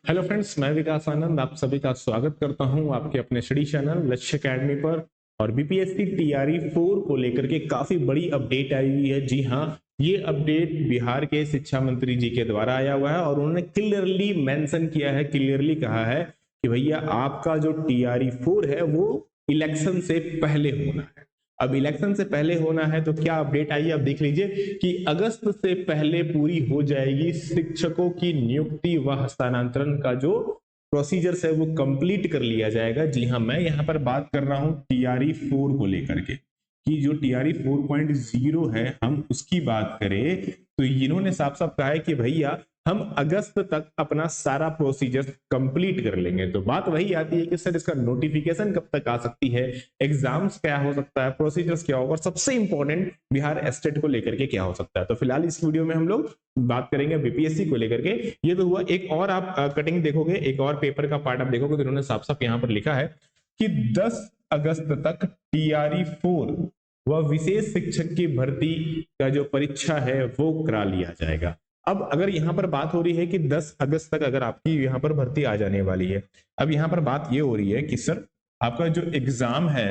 Hello friends, मैं विकास आनंद आप सभी का स्वागत करता हूं आपके अपने स्टडी चैनल लक्ष्य एकेडमी पर। और बीपीएससी टीआरई 4 को लेकर के काफी बड़ी अपडेट आई हुई है। जी हां, ये अपडेट बिहार के शिक्षा मंत्री जी के द्वारा आया हुआ है और उन्होंने क्लियरली मेंशन किया है, क्लियरली कहा है कि भैया आपका जो टीआरई 4 है वो इलेक्शन से पहले होना है। अब इलेक्शन से पहले होना है तो क्या अपडेट आई है, अब देख लीजिए कि अगस्त से पहले पूरी हो जाएगी शिक्षकों की नियुक्ति व हस्तांतरण का जो प्रोसीजर्स है वो कंप्लीट कर लिया जाएगा। जी हाँ, मैं यहाँ पर बात कर रहा हूँ टीआरई 4 को लेकर के कि जो टीआरई 4.0 है हम उसकी बात करें तो इन्होंने साफ साफ कहा है कि भैया हम अगस्त तक अपना सारा प्रोसीजर कंप्लीट कर लेंगे। तो बात वही आती है कि सर इसका नोटिफिकेशन कब तक आ सकती है, एग्जाम्स क्या हो सकता है, प्रोसीजर्स क्या होगा और सबसे इंपॉर्टेंट बिहार एस्टेट को लेकर के क्या हो सकता है। तो फिलहाल इस वीडियो में हम लोग बात करेंगे बीपीएससी को लेकर के। ये तो हुआ, एक और आप कटिंग देखोगे, एक और पेपर का पार्ट आप देखोगे तो इन्होंने साफ साफ यहाँ पर लिखा है कि 10 अगस्त तक टीआरई 4 व विशेष शिक्षक की भर्ती का जो परीक्षा है वो करा लिया जाएगा। अब अगर यहाँ पर बात हो रही है कि 10 अगस्त तक अगर आपकी यहाँ पर भर्ती आ जाने वाली है, अब यहाँ पर बात ये हो रही है कि सर आपका जो एग्जाम है,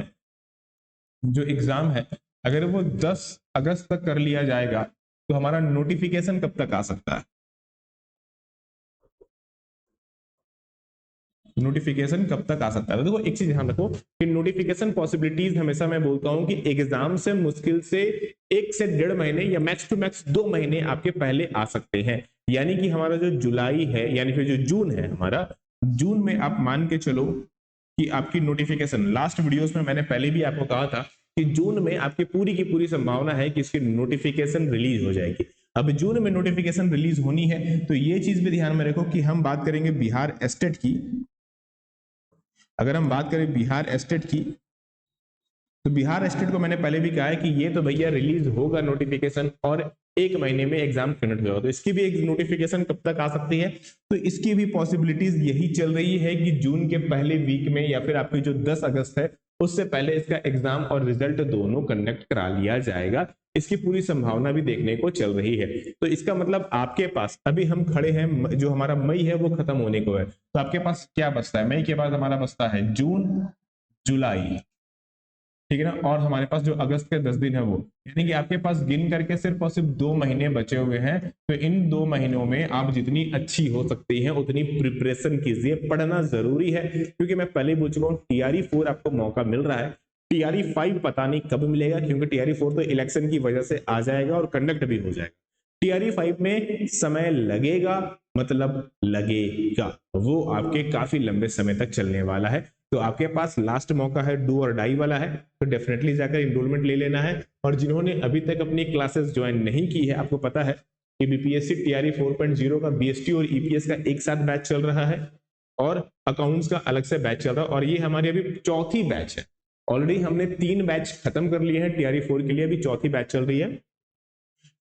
अगर वो 10 अगस्त तक कर लिया जाएगा तो हमारा नोटिफिकेशन कब तक आ सकता है, नोटिफिकेशन कब तक आ सकता है। तो देखो एक चीज ध्यान रखो कि नोटिफिकेशन पॉसिबिलिटीज हमेशा मैं बोलता हूं कि एग्जाम से मुश्किल से 1 से 1.5 महीने या मैक्स टू मैक्स 2 महीने आपके पहले आ सकते हैं। यानी कि हमारा जो जुलाई है यानी फिर जो जून है हमारा, जून में आप मान के चलो कि आपकी नोटिफिकेशन, लास्ट वीडियोस में मैंने पहले भी आपको कहा था कि जून में आपकी पूरी की पूरी संभावना है कि इसकी नोटिफिकेशन रिलीज हो जाएगी। अब जून में नोटिफिकेशन रिलीज होनी है तो ये चीज भी ध्यान में रखो कि हम बात करेंगे बिहार एस्टेट की। अगर हम बात करें बिहार एस्टेट की तो बिहार एस्टेट को मैंने पहले भी कहा है कि ये तो भैया रिलीज होगा नोटिफिकेशन और 1 महीने में एग्जाम फिनिश होगा। तो इसकी भी एक नोटिफिकेशन कब तक आ सकती है, तो इसकी भी पॉसिबिलिटीज यही चल रही है कि जून के पहले वीक में या फिर आपकी जो 10 अगस्त है उससे पहले इसका एग्जाम और रिजल्ट दोनों कंडक्ट करा लिया जाएगा। इसकी पूरी संभावना भी देखने को चल रही है। तो इसका मतलब आपके पास अभी हम खड़े हैं, जो हमारा मई है वो खत्म होने को है, तो आपके पास क्या बचता है, मई के बाद हमारा बचता है जून, जुलाई, ठीक है ना, और हमारे पास जो अगस्त के 10 दिन है वो, यानी कि आपके पास गिन करके सिर्फ और सिर्फ 2 महीने बचे हुए हैं। तो इन 2 महीनों में आप जितनी अच्छी हो सकती है उतनी प्रिपरेशन कीजिए, पढ़ना जरूरी है क्योंकि मैं पहले बोल चुका हूँ टीआरई 4 आपको मौका मिल रहा है, टीआरई 5 पता नहीं कब मिलेगा क्योंकि टीआरई 4 तो इलेक्शन की वजह से आ जाएगा और कंडक्ट भी हो जाएगा। टीआरई 5 में समय लगेगा, मतलब लगेगा, वो आपके काफी लंबे समय तक चलने वाला है। तो आपके पास लास्ट मौका है, डू और डाई वाला है, तो डेफिनेटली जाकर इनरोलमेंट ले लेना है। और जिन्होंने अभी तक अपनी क्लासेस ज्वाइन नहीं की है, आपको पता है कि बीपीएससी टीआरई 4.0 का बीएसटी और ईपीएस का एक साथ बैच चल रहा है और अकाउंट्स का अलग से बैच चल रहा है और ये हमारी अभी चौथी बैच है। ऑलरेडी हमने 3 बैच खत्म कर लिए हैं टीआरई 4 के लिए, अभी चौथी बैच चल रही है।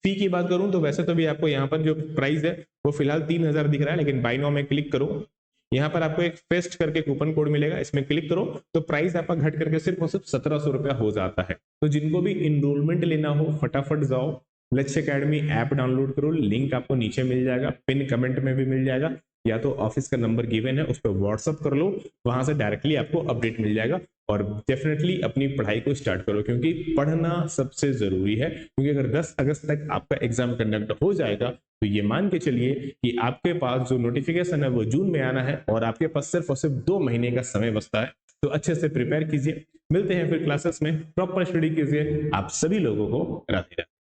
फी की बात करूं तो वैसे तो भी आपको यहाँ पर जो प्राइस है वो फिलहाल 3000 दिख रहा है, लेकिन बाय नाउ में क्लिक करो, यहाँ पर आपको एक फेस्ट करके कूपन कोड मिलेगा, इसमें क्लिक करो तो प्राइस आपका घट करके सिर्फ और सिर्फ 1700 रुपया हो जाता है। तो जिनको भी इनरोलमेंट लेना हो फटाफट जाओ, लक्ष्य एकेडमी ऐप डाउनलोड करो, लिंक आपको नीचे मिल जाएगा, पिन कमेंट में भी मिल जाएगा, या तो ऑफिस का नंबर गिवन है उस पर व्हाट्सअप कर लो, वहां से डायरेक्टली आपको अपडेट मिल जाएगा। और डेफिनेटली अपनी पढ़ाई को स्टार्ट करो क्योंकि पढ़ना सबसे जरूरी है, क्योंकि अगर 10 अगस्त तक आपका एग्जाम कंडक्ट हो जाएगा तो ये मान के चलिए कि आपके पास जो नोटिफिकेशन है वो जून में आना है और आपके पास सिर्फ और सिर्फ 2 महीने का समय बचता है। तो अच्छे से प्रिपेयर कीजिए, मिलते हैं फिर क्लासेस में, प्रॉपर स्टडी कीजिए। आप सभी लोगों को राधे राधे।